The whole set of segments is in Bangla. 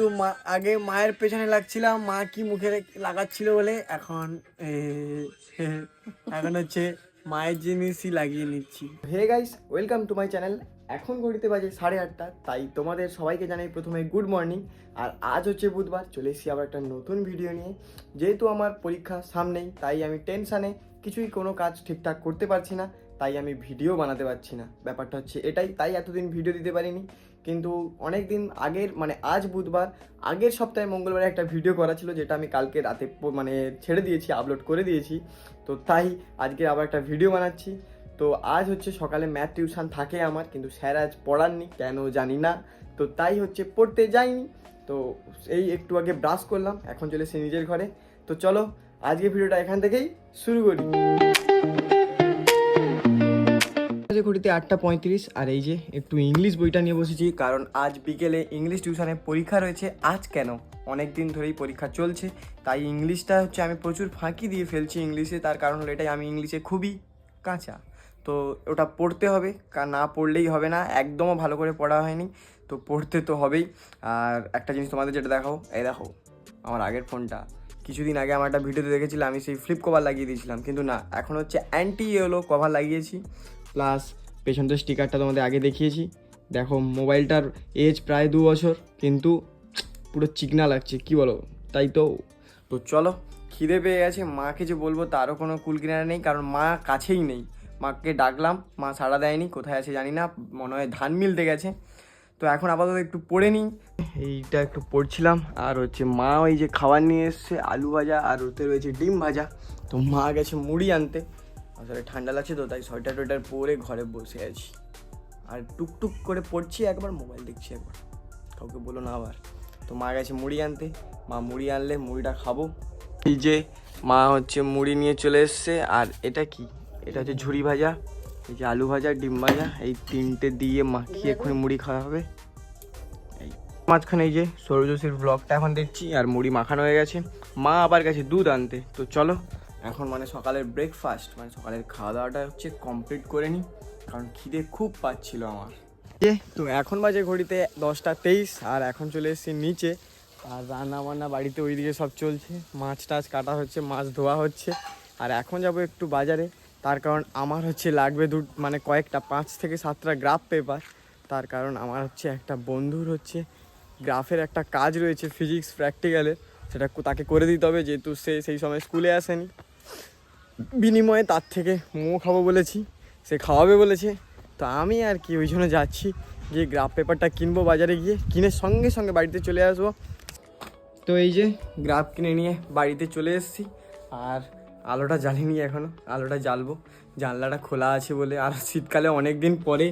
একটু আগে মায়ের পেছনে লাগছিলাম, মা কি মুখে লাগাচ্ছিল বলে এখন এখন হচ্ছে মায়ের জিনিসই লাগিয়ে নিচ্ছি। Hey guys, welcome to my channel. এখন ঘড়িতে বাজে 8:30, তাই তোমাদের সবাইকে জানাই প্রথমে গুড মর্নিং। আর আজ হচ্ছে বুধবার, চলে এসেছি আবার একটা নতুন ভিডিও নিয়ে। যেহেতু আমার পরীক্ষা সামনেই, তাই আমি টেনশানে কিছুই কোনো কাজ ঠিকঠাক করতে পারছি না, তাই আমি ভিডিও বানাতে পারছি না। ব্যাপারটা হচ্ছে এটাই, তাই এতদিন ভিডিও দিতে পারিনি। কিন্তু অনেক দিন আগের আজ বুধবার, আগের সপ্তাহে মঙ্গলবারে একটা ভিডিও করা ছিল, যেটা আমি কালকে রাতে ছেড়ে দিয়েছি, আপলোড করে দিয়েছি। তো তাই আজকে আবার একটা ভিডিও বানাচ্ছি। তো আজ হচ্ছে সকালে ম্যাথ টিউশন থাকে আমার, কিন্তু স্যার আজ পড়াননি, কেন জানি না। তো তাই হচ্ছে পড়তে যাইনি। তো এই একটু আগে ব্রাশ করলাম, এখন চলে এসে নিজের ঘরে। তো চলো আজকে ভিডিওটা এখান থেকেই শুরু করি। ঘড়িতে 8:35, আর এই যে একটু ইংলিশ বইটা নিয়ে বসেছি, কারণ আজ বিকেলে ইংলিশ টিউশনে পরীক্ষা রয়েছে। আজ কেন, অনেক দিন ধরেই পরীক্ষা চলছে, তাই ইংলিশটা হচ্ছে আমি প্রচুর ফাঁকি দিয়ে ফেলছি ইংলিশে। তার কারণ হলো এটাই, আমি ইংলিশে খুবই কাঁচা। তো ওটা পড়তে হবে, না পড়লেই হবে না, একদমও ভালো করে পড়া হয়নি, তো পড়তে তো হবেই। আর একটা জিনিস তোমাদের যেটা দেখাও, এই দেখো আমার আগের ফোনটা। কিছুদিন আগে আমার একটা ভিডিওতে দেখেছিলাম আমি সেই ফ্লিপ কভার লাগিয়ে দিয়েছিলাম, কিন্তু না, এখন হচ্ছে অ্যান্টি ইয়েলো কভার লাগিয়েছি। প্লাস পেছনটা স্টিকারটা তোমাদের আগে দেখিয়েছি। দেখো মোবাইলটার এজ প্রায় 2 বছর, কিন্তু পুরো চিকনা লাগছে, কি বলো? তাই তো। তো চলো, খিদে পেয়ে গেছে, মাকে যে বলবো তারও কোনো কুল কিনারা নেই, কারণ মা কাছেই নেই। মাকে ডাকলাম, মা সাড়া দেয়নি, কোথায় আছে জানি না, মনে হয় ধান মিলতে গেছে। তো এখন আপাতত একটু পড়ে নিই, এইটা একটু পড়ছিলাম। আর হচ্ছে মা ওই যে খাবার নিয়ে এসছে, আলু ভাজা আর ওতে রয়েছে ডিম ভাজা। তো মা গেছে মুড়ি আনতে। আসলে ঠান্ডা লাগছে, তো তাই সোয়েটার টোয়েটার পরে ঘরে বসে আছি আর টুকটুক করে পড়ছি, একবার মোবাইল দেখছি, একবার কাউকে বলো না আবার। তো মা গেছে মুড়ি আনতে, মা মুড়ি আনলে মুড়িটা খাবো। এই যে মা হচ্ছে মুড়ি নিয়ে চলে এসছে। আর এটা কি, এটা হচ্ছে ঝুড়ি ভাজা, এই যে আলু ভাজা, ডিম ভাজা, এই তিনটে দিয়ে মাখিয়ে এক্ষুনি মুড়ি খাওয়া হবে। এই মাঝখানে এই যে সৌরজশীর ব্লগটা এখন দেখছি, আর মুড়ি মাখানো হয়ে গেছে। মা আবার গেছে দুধ আনতে। তো চলো এখন সকালের ব্রেকফাস্ট, সকালের খাওয়া দাওয়াটা হচ্ছে কমপ্লিট করে নিই, কারণ খিদে খুব পাচ্ছিল আমার। তো এখন বাজে ঘড়িতে 10:23, আর এখন চলে এসেছি নিচে। আর রান্না বান্না বাড়িতে ওইদিকে সব চলছে, মাছ টাছ কাটা হচ্ছে, মাছ ধোয়া হচ্ছে। আর এখন যাব একটু বাজারে, তার কারণ আমার হচ্ছে লাগবে কয়েকটা 5 থেকে 7টা গ্রাফ পেপার। তার কারণ আমার হচ্ছে একটা বন্ধুর হচ্ছে গ্রাফের একটা কাজ রয়েছে, ফিজিক্স প্র্যাকটিক্যালের, সেটা তাকে করে দিতে হবে, যেহেতু সে সেই সময় স্কুলে আসেনি। বিনিময়ে তার থেকে মোমো খাবো বলেছি, সে খাওয়াবে বলেছে। তো আমি আর কি ওই জন্য যাচ্ছি, গিয়ে গ্রাফ পেপারটা কিনবো, বাজারে গিয়ে কিনে সঙ্গে সঙ্গে বাড়িতে চলে আসবো। তো এই যে গ্রাফ কিনে নিয়ে বাড়িতে চলে এসেছি। আর আলোটা জ্বালিনি এখনও, আলোটা জ্বালবো, জানলাটা খোলা আছে বলে। আর শীতকালে অনেক দিন পরে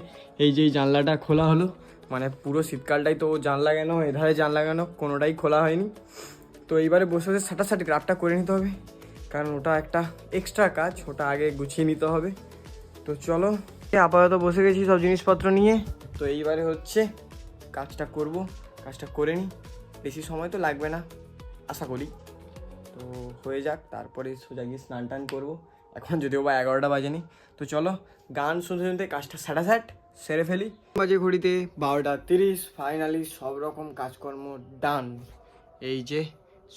এই যে জানলাটা খোলা হলো, পুরো শীতকালটাই তো জানলা কেন, এধারে জানলা কেন, কোনোটাই খোলা হয়নি। তো এইবারে বসে বসে সাটাসাটি গ্রাফটা করে নিতে হবে, কারণ ওটা একটা এক্সট্রা কাজ, ওটা আগে গুছিয়ে নিতে হবে। তো চলো, আপাতত বসে গেছি সব জিনিসপত্র নিয়ে। তো এইবারে হচ্ছে কাজটা করব, কাজটা করে নিই, বেশি সময় তো লাগবে না আশা করি। তো হয়ে যাক, তারপরে সোজা গিয়ে স্নান টান করবো। এখন যদিও বা 11টা বাজেনি। তো চলো গান শুনতে শুনতে কাজটা সেরে ফেলি। বাজে ঘড়িতে 12:30, ফাইনালি সব রকম কাজকর্ম ডান। এই যে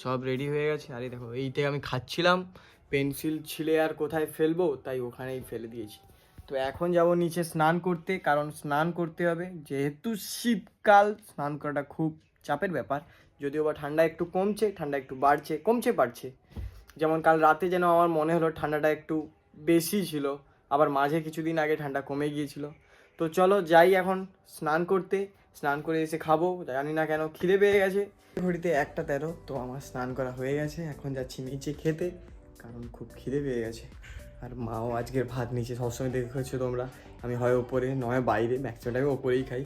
সব রেডি হয়ে গেছে। আরে দেখো, এইটাই আমি খাচ্ছিলাম, পেন্সিল ছিলে আর কোথায় ফেলবো, তাই ওখানেই ফেলে দিয়েছি। তো এখন যাব নিচে স্নান করতে, কারণ স্নান করতে হবে, যেহেতু শীতকাল, স্নান করাটা খুব চাপের ব্যাপার। যদিও বা ঠান্ডা একটু কমছে, ঠান্ডা একটু বাড়ছে, কমছে বাড়ছে। যেমন কাল রাতে যেন আমার মনে হলো ঠান্ডাটা একটু বেশি ছিল, আবার মাঝে কিছুদিন আগে ঠান্ডা কমে গিয়েছিল। তো চলো যাই এখন স্নান করতে, স্নান করে এসে খাবো, জানি না কেন খিদে পেয়ে গেছে। ঘড়িতে 1:13, তো আমার স্নান করা হয়ে গেছে, এখন যাচ্ছি নিচে খেতে, কারণ খুব খিদে পেয়ে গেছে। আর মাও আজকের ভাত নিচে, সবসময় দেখেছো তোমরা আমি হয় ওপরে নয় বাইরে, ম্যাক্সিমাম টাইমে ওপরেই খাই।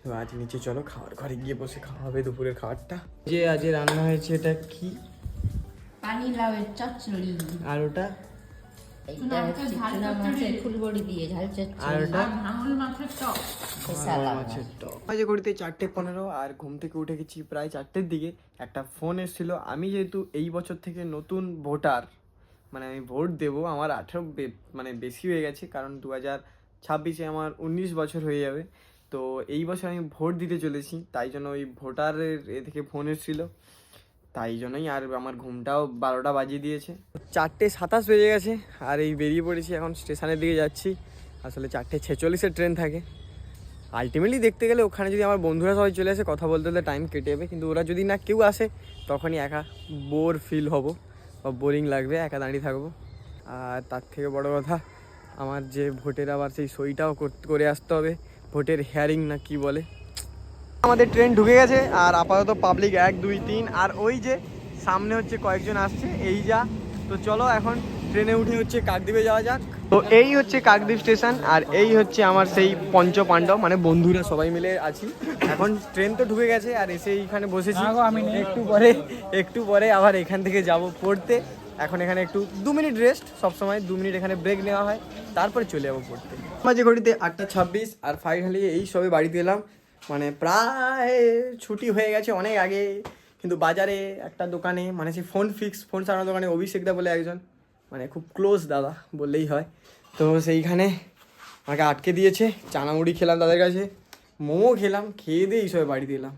তো আজ নিচে চলো, খাওয়ার ঘরে গিয়ে বসে খাওয়া হবে দুপুরের খাবারটা। যে আজ রান্না হয়েছে এটা কি? পানি লাউয়ের চচ্চড়ি। আর ওটা? এইটা হচ্ছে চুনা মাছের ফুলবড়ি দিয়ে ঝাল চচ্চড়ি। আর ওটা? ভাঙল মাছের টক। মাছের টক। বাজে ঘড়িতে 4:15, আর ঘুম থেকে উঠে গেছি প্রায় 4টের দিকে। একটা ফোন এসেছিলো। আমি যেহেতু এই বছর থেকে নতুন ভোটার, আমি ভোট দেবো, আমার 18 বেশি হয়ে গেছে, কারণ 2026-এ আমার 19 বছর হয়ে যাবে। তো এই বছর আমি ভোট দিতে চলেছি, তাই জন্য ওই ভোটারের থেকে ফোন এসেছিলো, তাই জন্যই আর আমার ঘুমটাও 12টা বাজিয়ে দিয়েছে। 4:27 বেজে গেছে আর এই বেরিয়ে পড়েছি, এখন স্টেশনের দিকে যাচ্ছি। আসলে 4:46-এর ট্রেন থাকে। আলটিমেটলি দেখতে গেলে ওখানে যদি আমার বন্ধুরা সবাই চলে আসে, কথা বলতে বলতে টাইম কেটে যাবে, কিন্তু ওরা যদি না কেউ আসে তখনই একা বোর ফিল হব বা বোরিং লাগবে, একা দাঁড়িয়ে থাকবো। আর তার থেকে বড় কথা, আমার যে ভোটের আবার সেই সইটাও করে আসতে হবে, ভোটের হেয়ারিং না কি বলে। আমাদের ট্রেন ঢুকে গেছে আর আপাতত পাবলিক 1, 2, 3 আর ওই যে সামনে হচ্ছে কয়েকজন আসছে, এই যা। তো চলো এখন ট্রেনে উঠে হচ্ছে কাকদ্বীপে যাওয়া যাক। তো এই হচ্ছে কাকদ্বীপ স্টেশন আর এই হচ্ছে আমার সেই পঞ্চপাণ্ডব, মানে বন্ধুরা সবাই মিলে আছি। এখন ট্রেন তো ঢুকে গেছে আর এসে এইখানে বসেছি। একটু পরে আবার এখান থেকে যাব পড়তে। এখন এখানে একটু 2 মিনিট রেস্ট, সবসময় 2 মিনিট এখানে ব্রেক নেওয়া হয়, তারপরে চলে যাবো পড়তে। মাঝে ঘড়িতে 8:26 আর ফাইনালি এই সবে বাড়িতে এলাম। মানে প্রায় ছুটি হয়ে গেছে অনেক আগে, কিন্তু বাজারে একটা দোকানে, মানে সেই ফোন সারানোর দোকানে অভিষেকদা বলে একজন, মানে খুব ক্লোজ দাদা বললেই হয়, তো সেইখানে আমাকে আটকে দিয়েছে। চানামুড়ি খেলাম তাদের কাছে, মোমো খেলাম, খেয়ে দিয়ে এইসবে বাড়িতে এলাম।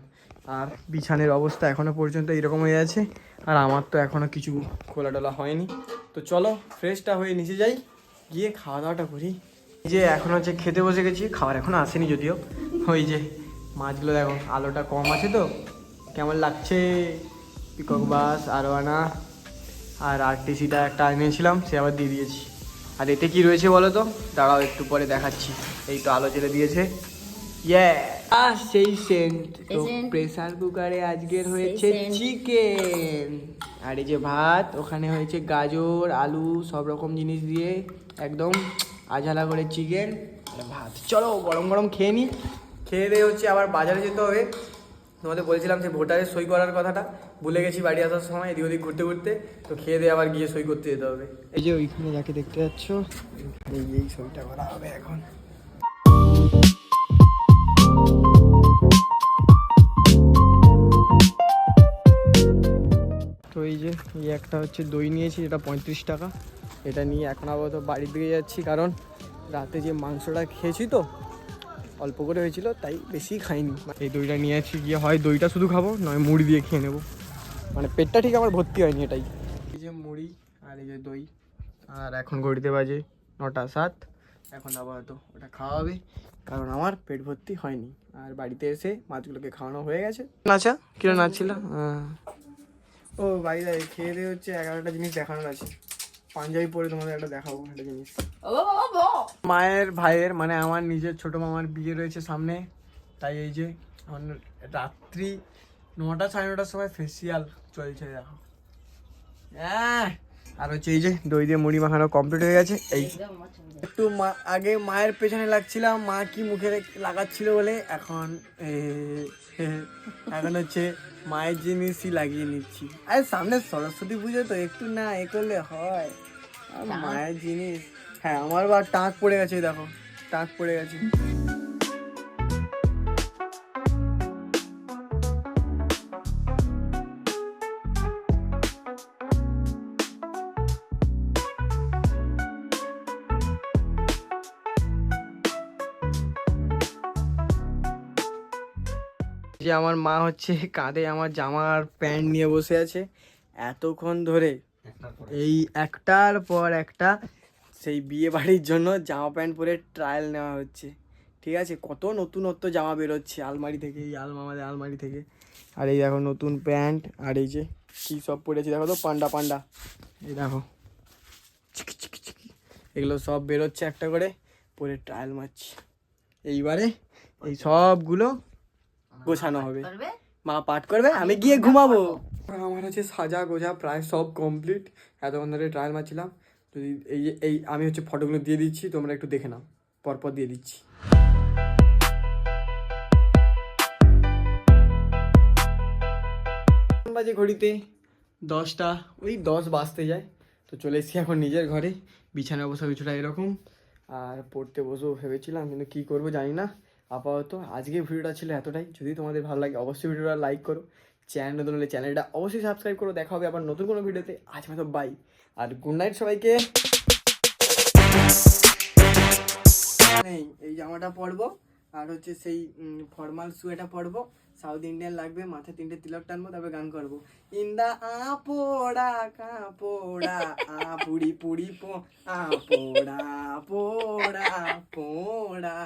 আর বিছানের অবস্থা এখনও পর্যন্ত এইরকম হয়ে আছে, আর আমার তো এখনও কিছু খোলা টোলা হয়নি। তো চলো ফ্রেশটা হয়ে নিচে যাই, গিয়ে খাওয়া দাওয়াটা করি। এই যে এখন হচ্ছে খেতে বসে গেছি, খাবার এখনও আসেনি যদিও। ওই যে মাছগুলো দেখো, আলোটা কম আছে তো কেমন লাগছে। পিকক বাস, আরোয়ানা আর আরটিসিটা একটা এনেছিলাম, সে আবার দিয়ে দিয়েছি। আর এতে কি রয়েছে বলো তো, দাঁড়াও একটু পরে দেখাচ্ছি। এই তো আলো জ্বেলে দিয়েছে, সেই সেন্ট। তো প্রেসার কুকারে আজকের হয়েছে চিকেন, আর এই যে ভাত, ওখানে হয়েছে গাজর আলু সব রকম জিনিস দিয়ে একদম আঝালা করে চিকেন আর ভাত। চলো গরম গরম খেয়ে নিই। খেয়ে দিয়ে হচ্ছে আবার বাজারে যেতে হবে। তোমাদের বলছিলাম যে ভোটারের সই করার কথাটা ভুলে গেছি বাড়ি আসার সময়, এদিক ওদিক ঘুরতে ঘুরতে। তো খেয়ে দিয়ে আবার গিয়ে সই করতে যেতে হবে। এই যে ওইখানে যাকে দেখতে যাচ্ছ, এই সইটা করা হবে এখন। তো এই যে এই একটা হচ্ছে দই নিয়েছি, যেটা 35 টাকা। এটা নিয়ে এখন আপাতত বাড়ির দিকে যাচ্ছি, কারণ রাতে যে মাংসটা খেয়েছি তো অল্প করে হয়েছিল, তাই বেশি খাইনি। এই দইটা নিয়ে আসছি, গিয়ে হয় দইটা শুধু খাবো, নয় মুড়ি দিয়ে খেয়ে নেবো। মানে পেটটা ঠিক আমার ভর্তি হয়নি এটাই। এই যে মুড়ি আর এই যে দই, আর এখন ঘড়িতে বাজে 9:07। এখন আপাতত ওটা খাওয়া হবে, কারণ আমার পেট ভর্তি হয়নি। আর বাড়িতে এসে মাছগুলোকে খাওয়ানো হয়ে গেছে। নাচা কিরম নাচছিল। ও বাড়িতে খেয়ে দিয়ে হচ্ছে 11টা জিনিস দেখানোর আছে। পাঞ্জাবি পরে তোমাদের একটা দেখাবো একটা জিনিস। মায়ের ভাইয়ের, মানে আমার নিজের ছোট মামার বিয়ে রয়েছে সামনে, তাই এই যে রাত্রি 9টা 9:30টার সময় ফেসিয়াল চলছে দেখো। আর হচ্ছে এই যে দই দিয়ে মুড়ি মাখানো কমপ্লিট হয়ে গেছে। এই একটু আগে মায়ের পেছনে লাগছিলাম, মা কি মুখে লাগাচ্ছিল বলে, এখন হচ্ছে মায়ের জিনিসই লাগিয়ে নিচ্ছি। আরে সামনে সরস্বতী পুজো তো, একটু না এ করলে হয়। মায়ের জিনিস, হ্যাঁ আমার বা টাক পড়ে গেছে, দেখো টাক পড়ে গেছে। যে আমার মা হচ্ছে কাঁধে আমার জামা আর প্যান্ট নিয়ে বসে আছে এতক্ষণ ধরে, এই একটার পর একটা সেই বিয়ে বাড়ির জন্য জামা প্যান্ট পরে ট্রায়াল নেওয়া হচ্ছে। ঠিক আছে, কত নতুনত্ব জামা বেরোচ্ছে আলমারি থেকে, এই আমাদের আলমারি থেকে। আর এই দেখো নতুন প্যান্ট, আর এই যে কী সব পরেছি দেখো তো, পান্ডা পান্ডা, এই দেখো এগুলো সব বেরোচ্ছে একটা করে, পরে ট্রায়াল মারছি। এইবারে এই সবগুলো গোছানো হবে, মা পাঠ করবে, আমি গিয়ে ঘুমাবো। আমার হচ্ছে সাজা গোজা প্রায় সব কমপ্লিট। এতক্ষণ ধরে ট্রায়াল মারছিলাম। যদি এই আমি হচ্ছে ফটোগুলো দিয়ে দিচ্ছি, তোমরা একটু দেখে নাও, পরপর দিয়ে দিচ্ছি। বাজে ঘড়িতে 10টা, ওই 10 বাজতে যায়। তো চলে এসেছি এখন নিজের ঘরে। বিছানা অবস্থা কিছুটা এরকম, আর পড়তে বসেও ভেবেছিলাম, কিন্তু কী করবো জানি না। আপাতত আজকে ভিডিওটা ছিল এতটাই। যদি তোমাদের ভালো লাগে অবশ্যই ভিডিওটা লাইক করো, চ্যানেল নতুন হলে চ্যানেলটা অবশ্যই সাবস্ক্রাইব করো। দেখা হবে আবার নতুন কোনো ভিডিওতে। আজ মতো বাই, আর গুড নাইট সবাইকে। এই জামাটা পরবো, আর হচ্ছে সেই ফর্মাল শু এটা পরবো, সাউথ ইন্ডিয়ান লাগবে, মাথায় 3টে তিলক টানবো, তারপরে গান করবো ইন্দা পোড়া কাপোড়া পুড়ি পুড়ি পো পোড়া পোড়া পোড়া।